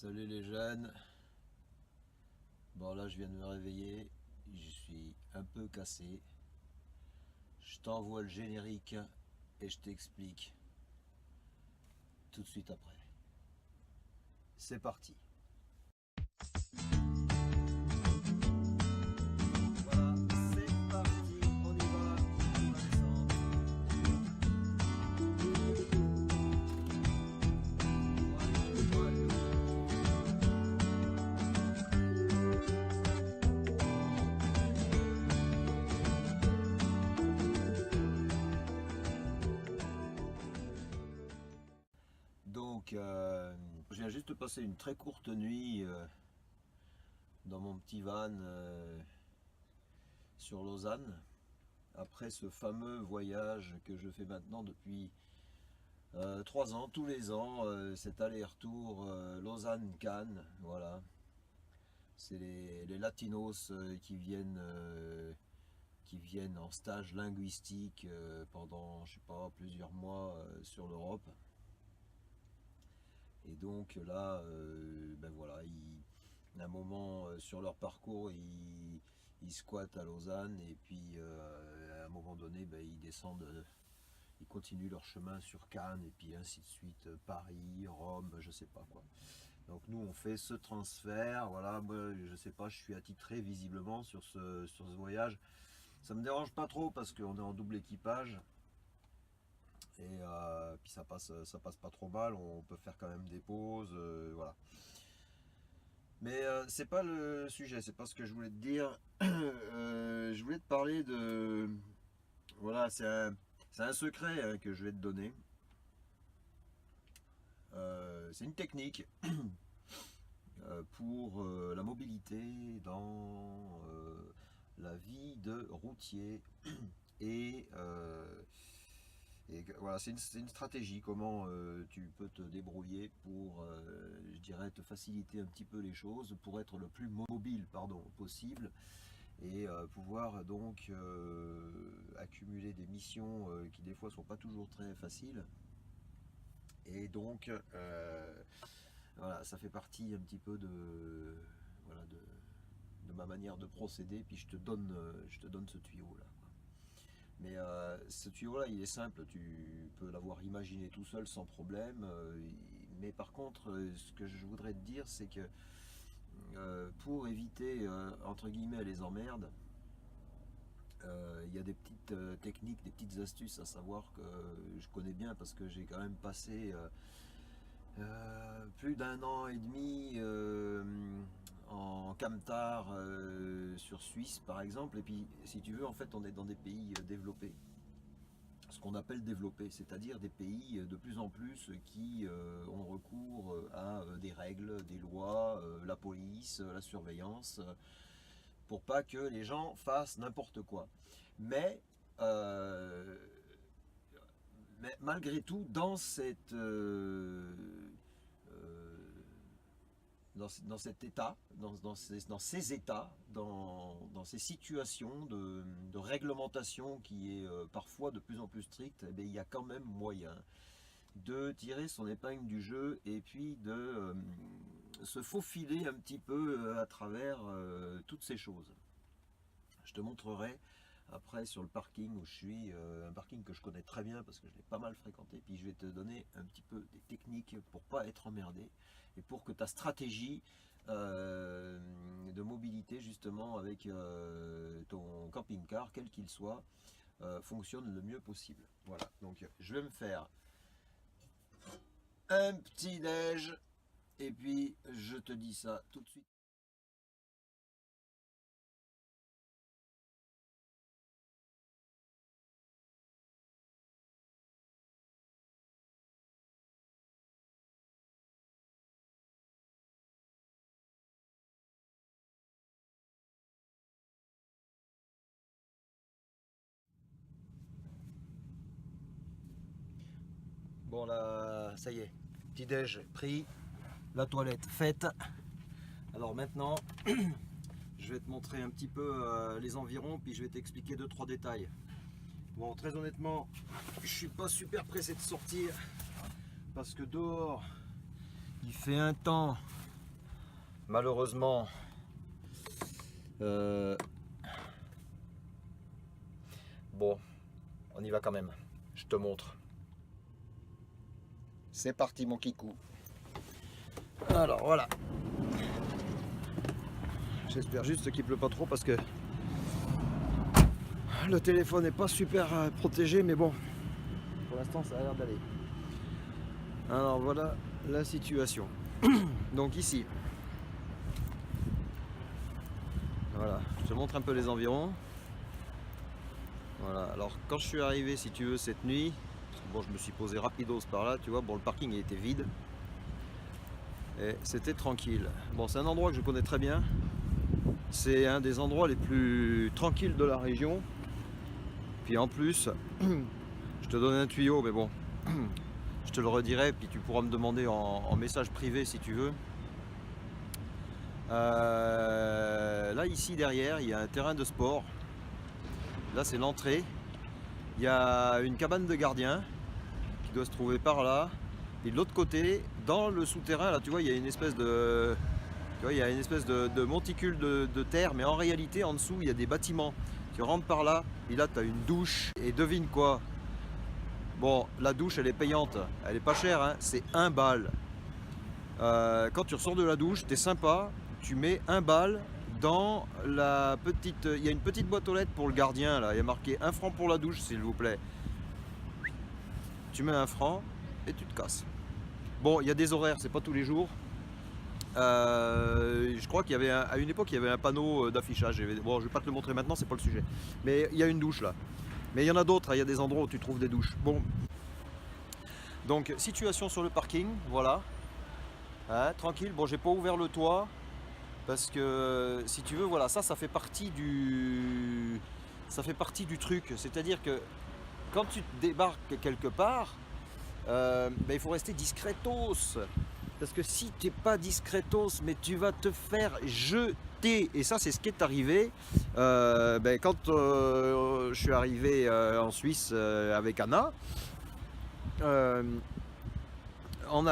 Salut les jeunes. Bon là je viens de me réveiller, je suis un peu cassé. Je t'envoie le générique et je t'explique tout de suite après. C'est parti. Voilà, c'est parti, on y va. On va descendre. Donc, je viens juste de passer une très courte nuit dans mon petit van sur Lausanne, après ce fameux voyage que je fais maintenant depuis 3 ans, tous les ans, cet aller-retour Lausanne-Cannes, voilà. C'est les latinos qui viennent en stage linguistique pendant, je sais pas, plusieurs mois sur l'Europe. Et donc là, ben voilà, à un moment sur leur parcours, ils squattent à Lausanne et puis à un moment donné, ben, ils descendent, ils continuent leur chemin sur Cannes et puis ainsi de suite, Paris, Rome, je sais pas quoi. Donc nous on fait ce transfert, voilà, moi je sais pas, je suis attitré visiblement sur ce voyage. Ça me dérange pas trop parce qu'on est en double équipage. Et puis ça passe pas trop mal, on peut faire quand même des pauses, voilà. Mais c'est pas le sujet, c'est pas ce que je voulais te dire. Je voulais te parler de... Voilà, c'est un secret hein, que je vais te donner. C'est une technique pour la mobilité dans la vie de routier. Et voilà, c'est une stratégie, comment tu peux te débrouiller pour, je dirais, te faciliter un petit peu les choses, pour être le plus mobile possible, et pouvoir donc accumuler des missions qui des fois sont pas toujours très faciles. Et donc, voilà, ça fait partie un petit peu voilà, de ma manière de procéder, puis je te donne ce tuyau-là. Mais ce tuyau-là, il est simple, tu peux l'avoir imaginé tout seul sans problème. Mais par contre, ce que je voudrais te dire, c'est que pour éviter, entre guillemets, les emmerdes, il y a des petites techniques, des petites astuces à savoir que je connais bien parce que j'ai quand même passé plus d'un an et demi en camtar sur Suisse par exemple. Et puis, si tu veux, en fait, on est dans des pays développés, ce qu'on appelle développés, c'est-à-dire des pays de plus en plus qui ont recours à des règles, des lois, la police, la surveillance, pour pas que les gens fassent n'importe quoi. Mais, euh, mais malgré tout, euh, dans cet état, dans ces états, dans ces situations de réglementation qui est parfois de plus en plus stricte, eh bien, il y a quand même moyen de tirer son épingle du jeu et puis de se faufiler un petit peu à travers toutes ces choses. Je te montrerai après sur le parking où je suis, un parking que je connais très bien parce que je l'ai pas mal fréquenté, puis je vais te donner un petit peu des techniques pour pas être emmerdé et pour que ta stratégie de mobilité justement avec ton camping-car, quel qu'il soit, fonctionne le mieux possible. Voilà, donc je vais me faire un petit déj et puis je te dis ça tout de suite. Bon là, ça y est, petit déj pris, la toilette faite. Alors maintenant, je vais te montrer un petit peu les environs, puis je vais t'expliquer 2-3 détails. Bon, très honnêtement, je suis pas super pressé de sortir parce que dehors, il fait un temps malheureusement, bon, on y va quand même. Je te montre. C'est parti mon kikou. Alors voilà. J'espère juste qu'il pleut pas trop parce que le téléphone n'est pas super protégé, mais bon, pour l'instant ça a l'air d'aller. Alors voilà la situation. Donc ici, voilà, je te montre un peu les environs. Voilà, alors quand je suis arrivé, si tu veux, cette nuit, bon, je me suis posé rapidos par là, tu vois, bon, le parking il était vide et c'était tranquille. Bon, c'est un endroit que je connais très bien. C'est un des endroits les plus tranquilles de la région. Puis en plus, je te donne un tuyau, mais bon, je te le redirai, puis tu pourras me demander en message privé si tu veux. Là, ici derrière, il y a un terrain de sport. Là, c'est l'entrée. Il y a une cabane de gardien qui doit se trouver par là. Et de l'autre côté, dans le souterrain, là, tu vois, il y a une espèce de... Tu vois, il y a une espèce de monticule de terre, mais en réalité, en dessous, il y a des bâtiments. Tu rentres par là, et là, tu as une douche. Et devine quoi? Bon, la douche, elle est payante. Elle est pas chère, hein, c'est 1 bal. Quand tu ressors de la douche, tu es sympa. Tu mets 1 bal dans la petite... Il y a une petite boîte aux lettres pour le gardien, là. Il y a marqué 1 franc pour la douche, s'il vous plaît. Tu mets 1 franc et tu te casses. Bon, il y a des horaires, c'est pas tous les jours. Je crois qu'il y avait à une époque il y avait un panneau d'affichage. Bon, je vais pas te le montrer maintenant, c'est pas le sujet. Mais il y a une douche là. Mais il y en a d'autres, il y a des endroits où tu trouves des douches. Bon. Donc situation sur le parking, voilà. Hein, tranquille. Bon, j'ai pas ouvert le toit parce que si tu veux, voilà, ça fait partie du truc. C'est-à-dire que quand tu débarques quelque part, ben, il faut rester discretos. Parce que si tu n'es pas discretos, mais tu vas te faire jeter. Et ça, c'est ce qui est arrivé. Ben, quand je suis arrivé en Suisse avec Anna, on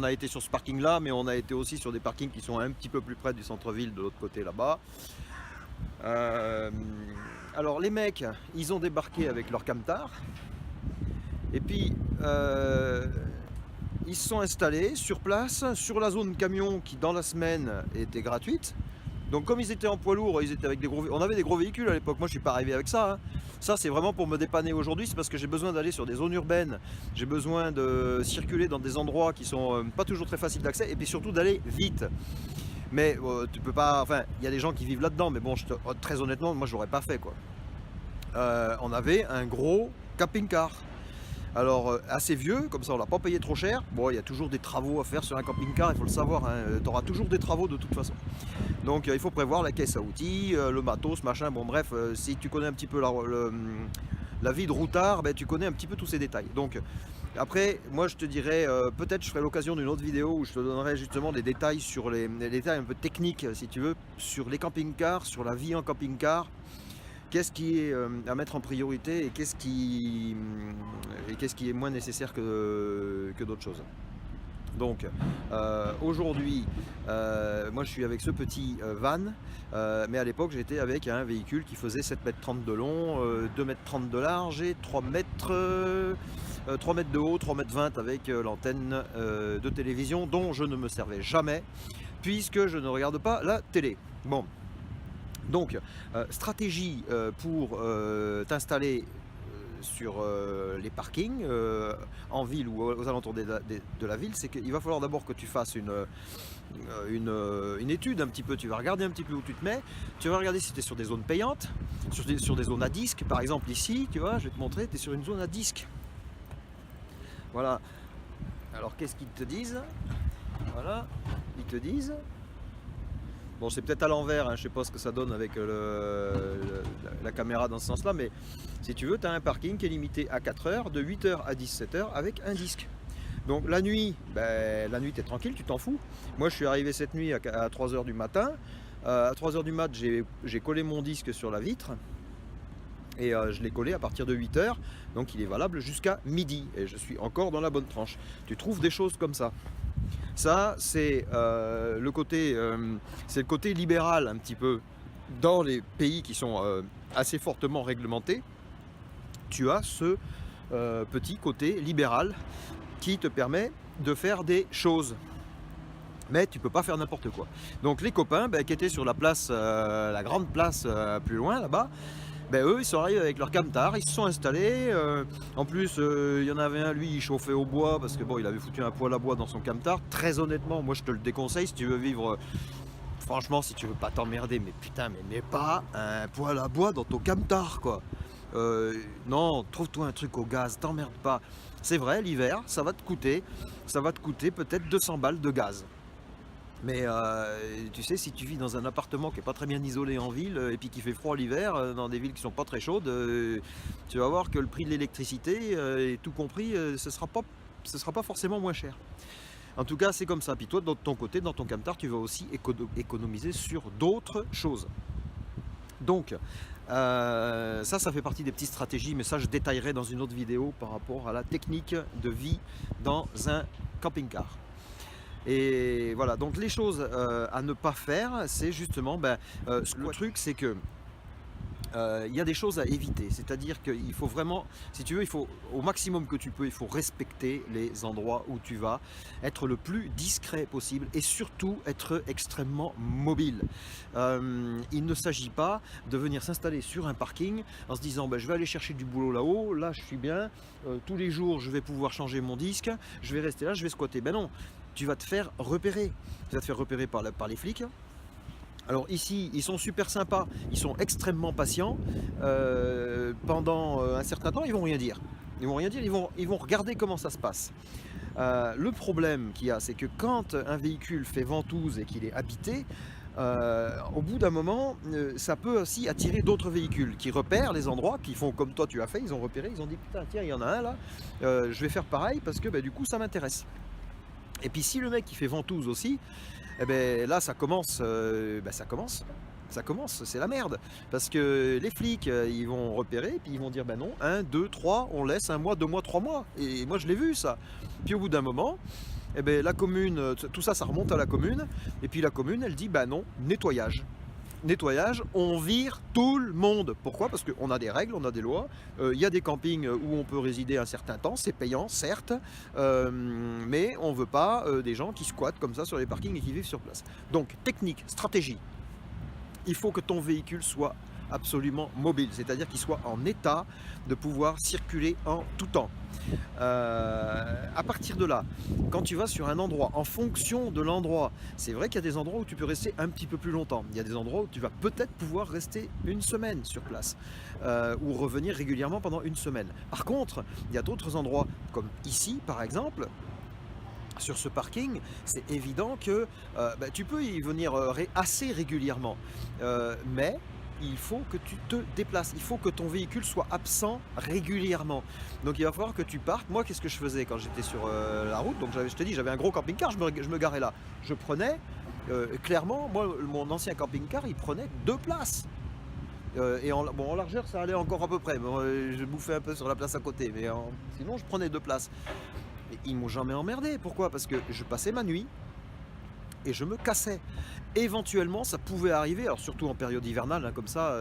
a été sur ce parking-là, mais on a été aussi sur des parkings qui sont un petit peu plus près du centre-ville, de l'autre côté là-bas. Alors les mecs, ils ont débarqué avec leur camtar. Et puis... ils se sont installés sur place, sur la zone camion qui dans la semaine était gratuite. Donc comme ils étaient en poids lourd, ils étaient avec des gros... On avait des gros véhicules à l'époque, moi je suis pas arrivé avec ça. Hein. Ça c'est vraiment pour me dépanner aujourd'hui, c'est parce que j'ai besoin d'aller sur des zones urbaines. J'ai besoin de circuler dans des endroits qui sont pas toujours très faciles d'accès et puis surtout d'aller vite. Mais tu peux pas... Enfin, il y a des gens qui vivent là-dedans, mais bon, très honnêtement, moi je l'aurais pas fait quoi. On avait un gros camping-car. Alors assez vieux, comme ça on l'a pas payé trop cher. Bon, il y a toujours des travaux à faire sur un camping-car, il faut le savoir, hein. Tu auras toujours des travaux de toute façon. Donc il faut prévoir la caisse à outils, le matos, machin, bon bref, si tu connais un petit peu la vie de routard, ben, tu connais un petit peu tous ces détails. Donc après, moi je te dirais, peut-être je ferai l'occasion d'une autre vidéo où je te donnerai justement des détails sur les détails un peu techniques, si tu veux, sur les camping-cars, sur la vie en camping-car. Qu'est-ce qui est à mettre en priorité et qu'est-ce qui est moins nécessaire que d'autres choses. Donc aujourd'hui, moi je suis avec ce petit van, mais à l'époque j'étais avec un véhicule qui faisait 7,30 m de long, 2,30 m de large et 3 mètres de haut, 3,20 m avec l'antenne de télévision dont je ne me servais jamais puisque je ne regarde pas la télé. Bon. Donc, stratégie pour t'installer sur les parkings en ville ou aux alentours de la ville, c'est qu'il va falloir d'abord que tu fasses une étude un petit peu, tu vas regarder un petit peu où tu te mets, tu vas regarder si tu es sur des zones payantes, sur des zones à disque, par exemple ici, tu vois, je vais te montrer, tu es sur une zone à disque. Voilà. Alors qu'est-ce qu'ils te disent? Voilà, ils te disent... Bon, c'est peut-être à l'envers, hein, je sais pas ce que ça donne avec la caméra dans ce sens-là, mais si tu veux, tu as un parking qui est limité à 4 heures, de 8 h à 17 h avec un disque. Donc la nuit, ben, tu es tranquille, tu t'en fous. Moi, je suis arrivé cette nuit à 3 h du matin. À 3 h du mat, j'ai collé mon disque sur la vitre et je l'ai collé à partir de 8 h. Donc il est valable jusqu'à midi et je suis encore dans la bonne tranche. Tu trouves des choses comme ça. Ça, c'est c'est le côté libéral un petit peu. Dans les pays qui sont assez fortement réglementés, tu as ce petit côté libéral qui te permet de faire des choses. Mais tu peux pas faire n'importe quoi. Donc les copains qui étaient sur la place, la grande place plus loin là-bas, eux ils sont arrivés avec leur camtar, ils se sont installés. En plus il y en avait un, lui il chauffait au bois parce que bon il avait foutu un poêle à bois dans son camtar. Très honnêtement, moi je te le déconseille si tu veux vivre. Franchement, si tu veux pas t'emmerder, mais putain, mais mets pas un poêle à bois dans ton camtar quoi. Non, trouve-toi un truc au gaz, t'emmerde pas. C'est vrai, l'hiver, ça va te coûter peut-être 200 balles de gaz. Mais tu sais, si tu vis dans un appartement qui n'est pas très bien isolé en ville et puis qui fait froid l'hiver, dans des villes qui sont pas très chaudes, tu vas voir que le prix de l'électricité, et tout compris, ce sera pas forcément moins cher. En tout cas, c'est comme ça. Puis toi, de ton côté, dans ton camtar, tu vas aussi économiser sur d'autres choses. Donc, ça fait partie des petites stratégies, mais ça, je détaillerai dans une autre vidéo par rapport à la technique de vie dans un camping-car. Et voilà, donc les choses à ne pas faire, c'est justement, le truc c'est que il y a des choses à éviter, c'est-à-dire qu'il faut vraiment, si tu veux, il faut au maximum que tu peux, il faut respecter les endroits où tu vas, être le plus discret possible et surtout être extrêmement mobile. Il ne s'agit pas de venir s'installer sur un parking en se disant je vais aller chercher du boulot là-haut, là je suis bien, tous les jours je vais pouvoir changer mon disque, je vais rester là, je vais squatter. Ben non, tu vas te faire repérer. Tu vas te faire repérer par les flics. Alors ici, ils sont super sympas, ils sont extrêmement patients. Pendant un certain temps, ils vont rien dire. Ils vont rien dire, ils vont regarder comment ça se passe. Le problème qu'il y a, c'est que quand un véhicule fait ventouse et qu'il est habité, au bout d'un moment, ça peut aussi attirer d'autres véhicules qui repèrent les endroits, qui font comme toi tu as fait, ils ont repéré, ils ont dit putain tiens il y en a un là, je vais faire pareil parce que du coup ça m'intéresse. Et puis si le mec qui fait ventouse aussi, là ça commence, c'est la merde. Parce que les flics, ils vont repérer, puis ils vont dire non, 1, 2, 3, on laisse 1 mois, 2 mois, 3 mois. Et moi je l'ai vu ça. Puis au bout d'un moment, la commune, tout ça, ça remonte à la commune, et puis la commune, elle dit non, nettoyage. Nettoyage, on vire tout le monde. Pourquoi? Parce qu'on a des règles, on a des lois. Il y a des campings où on peut résider un certain temps, c'est payant, certes, mais on ne veut pas des gens qui squattent comme ça sur les parkings et qui vivent sur place. Donc, technique, stratégie, il faut que ton véhicule soit absolument mobile, c'est-à-dire qu'il soit en état de pouvoir circuler en tout temps. À partir de là, quand tu vas sur un endroit, en fonction de l'endroit, c'est vrai qu'il y a des endroits où tu peux rester un petit peu plus longtemps. Il y a des endroits où tu vas peut-être pouvoir rester une semaine sur place ou revenir régulièrement pendant une semaine. Par contre, il y a d'autres endroits, comme ici par exemple, sur ce parking, c'est évident que tu peux y venir assez régulièrement, mais il faut que tu te déplaces, il faut que ton véhicule soit absent régulièrement. Donc il va falloir que tu partes. Moi, qu'est-ce que je faisais quand j'étais sur la route? Donc je te dis, j'avais un gros camping-car, je me garais là. Je prenais, clairement, moi, mon ancien camping-car, il prenait 2 places. Et en largeur, ça allait encore à peu près. Bon, je bouffais un peu sur la place à côté, mais sinon, je prenais 2 places. Et ils m'ont jamais emmerdé. Pourquoi? Parce que je passais ma nuit et je me cassais. Éventuellement, ça pouvait arriver, alors surtout en période hivernale, comme ça,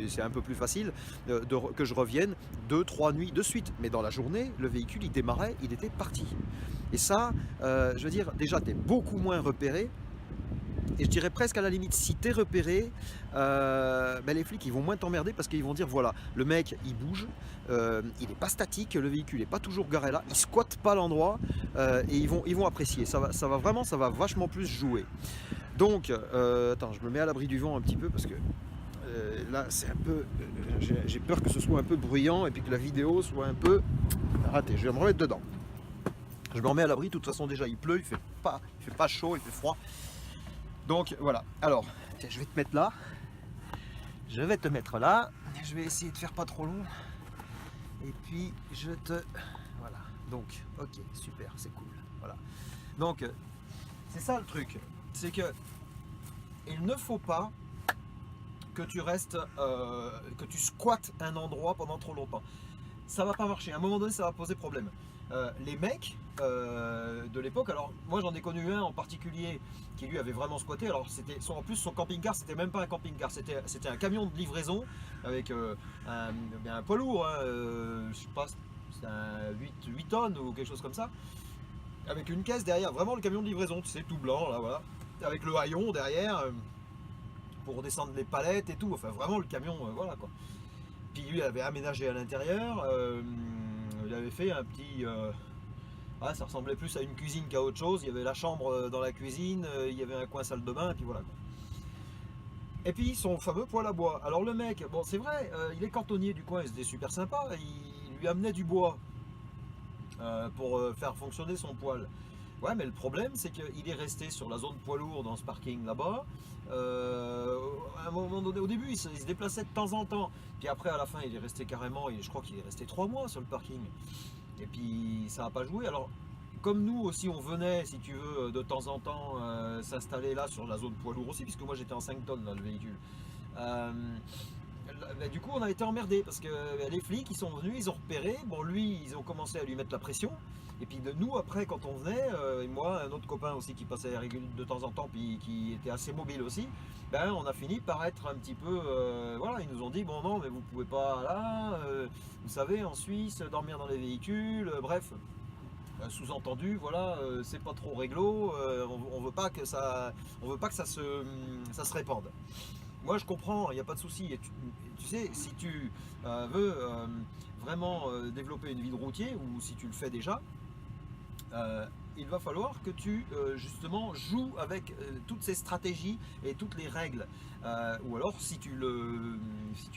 c'est un peu plus facile, que je revienne 2-3 nuits de suite. Mais dans la journée, le véhicule, il démarrait, il était parti. Et ça, je veux dire, déjà, tu es beaucoup moins repéré. Et je dirais presque à la limite, si t'es repéré, les flics ils vont moins t'emmerder parce qu'ils vont dire voilà, le mec il bouge, il n'est pas statique, le véhicule n'est pas toujours garé là, il squatte pas l'endroit et ils vont apprécier. Ça va vachement plus jouer. Donc, attends, je me mets à l'abri du vent un petit peu parce que là c'est un peu, j'ai peur que ce soit un peu bruyant et puis que la vidéo soit un peu ratée. Je vais me remettre dedans. Je me remets à l'abri, de toute façon déjà il pleut, il fait pas chaud, il fait froid. Donc voilà, alors je vais te mettre là, je vais te mettre là, je vais essayer de faire pas trop long, et puis voilà, donc ok, super, c'est cool, voilà. Donc c'est ça le truc, c'est que il ne faut pas que tu restes, que tu squattes un endroit pendant trop longtemps. Ça va pas marcher, à un moment donné ça va poser problème. Les mecs, de l'époque. Alors moi j'en ai connu un en particulier qui lui avait vraiment squatté. Alors en plus son camping-car, c'était même pas un camping-car, c'était un camion de livraison avec un poids lourd, hein, je sais pas, c'est un 8 tonnes ou quelque chose comme ça, avec une caisse derrière, vraiment le camion de livraison, tu sais, tout blanc là, voilà, avec le haillon derrière pour descendre les palettes et tout, enfin vraiment le camion, voilà quoi. Puis lui avait aménagé à l'intérieur, il avait fait un petit ouais, ça ressemblait plus à une cuisine qu'à autre chose. Il y avait la chambre dans la cuisine, il y avait un coin salle de bain, et puis voilà. Et puis son fameux poêle à bois. Alors le mec, bon c'est vrai, il est cantonnier du coin, c'était super sympa. Il lui amenait du bois pour faire fonctionner son poêle. Ouais, mais le problème c'est qu'il est resté sur la zone poids lourd dans ce parking là-bas. À un moment donné, au début, il se déplaçait de temps en temps. Puis après, à la fin, il est resté carrément, je crois qu'il est resté 3 mois sur le parking. Et puis ça n'a pas joué. Alors comme nous aussi on venait, si tu veux, de temps en temps s'installer là sur la zone poids lourd aussi, puisque moi j'étais en 5 tonnes dans le véhicule. Du coup on a été emmerdé parce que les flics ils sont venus, ils ont repéré, bon lui ils ont commencé à lui mettre la pression. Et puis de nous après quand on venait, et moi un autre copain aussi qui passait de temps en temps, puis qui était assez mobile aussi, ben on a fini par être un petit peu, voilà, ils nous ont dit bon non mais vous pouvez pas là, vous savez en Suisse dormir dans les véhicules, bref, sous-entendu voilà, c'est pas trop réglo, on veut pas que ça, ça se répande. Moi je comprends, il n'y a pas de souci. Tu sais, si tu veux vraiment développer une vie de routier, ou si tu le fais déjà, il va falloir que tu justement joues avec toutes ces stratégies et toutes les règles. Ou alors si tu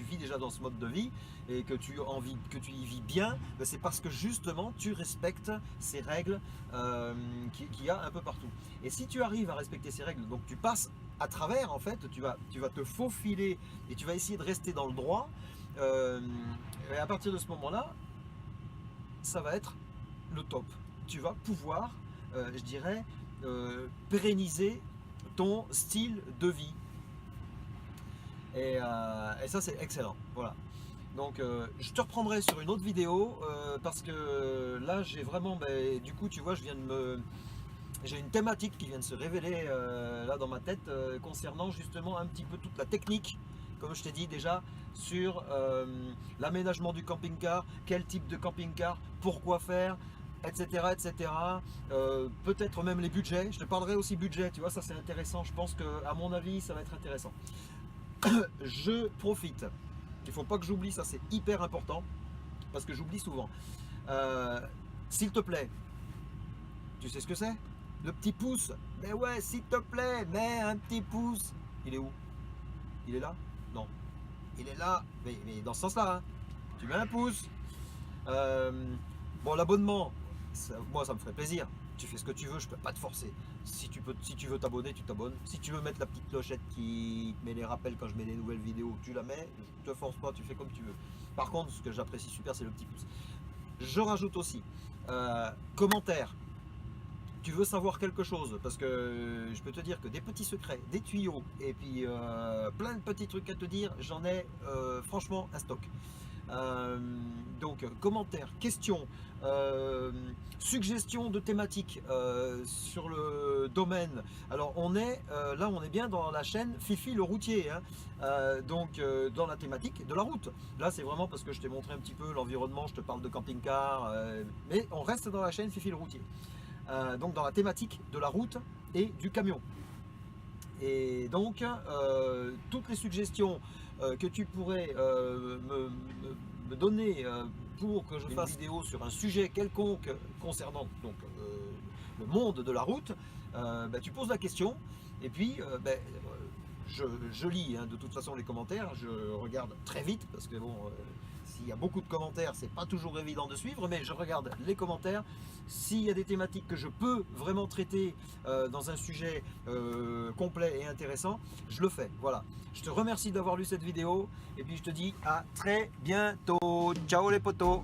vis déjà dans ce mode de vie et que tu y vis bien, ben c'est parce que justement tu respectes ces règles qu'il y a un peu partout. Et si tu arrives à respecter ces règles, donc tu passes à travers, en fait, tu vas te faufiler et tu vas essayer de rester dans le droit. Et à partir de ce moment-là, ça va être le top. Tu vas pouvoir, je dirais, pérenniser ton style de vie. Et ça, c'est excellent. Voilà. Donc, je te reprendrai sur une autre vidéo parce que là, j'ai vraiment, du coup, tu vois, j'ai une thématique qui vient de se révéler là dans ma tête concernant justement un petit peu toute la technique, comme je t'ai dit déjà, sur l'aménagement du camping-car, quel type de camping-car, pourquoi faire, etc. etc. Peut-être même les budgets, je te parlerai aussi budget, tu vois, ça c'est intéressant, je pense que à mon avis ça va être intéressant. Je profite, il ne faut pas que j'oublie, ça c'est hyper important, parce que j'oublie souvent. S'il te plaît, tu sais ce que c'est? Le petit pouce, mais ouais, s'il te plaît, mets un petit pouce. Il est où? Il est là? Non. Il est là, mais dans ce sens-là, hein. Tu mets un pouce. Bon, l'abonnement, moi ça me ferait plaisir. Tu fais ce que tu veux, je peux pas te forcer. Si tu veux t'abonner, tu t'abonnes. Si tu veux mettre la petite clochette qui met les rappels quand je mets des nouvelles vidéos, tu la mets. Je te force pas, tu fais comme tu veux. Par contre, ce que j'apprécie super, c'est le petit pouce. Je rajoute aussi commentaires. Tu veux savoir quelque chose, parce que je peux te dire que des petits secrets, des tuyaux et puis plein de petits trucs à te dire, j'en ai franchement un stock. Donc commentaires, questions, suggestions de thématiques sur le domaine. Alors on est là, on est bien dans la chaîne Fifi le routier, hein. Donc dans la thématique de la route. Là c'est vraiment parce que je t'ai montré un petit peu l'environnement, je te parle de camping-car, mais on reste dans la chaîne Fifi le routier. Donc dans la thématique de la route et du camion. Et donc toutes les suggestions que tu pourrais me donner pour que je fasse une vidéo sur un sujet quelconque concernant donc, le monde de la route, tu poses la question et puis je lis hein, de toute façon les commentaires, je regarde très vite parce que bon, s'il y a beaucoup de commentaires, c'est pas toujours évident de suivre, mais je regarde les commentaires. S'il y a des thématiques que je peux vraiment traiter dans un sujet complet et intéressant, je le fais. Voilà. Je te remercie d'avoir lu cette vidéo et puis je te dis à très bientôt. Ciao les potos.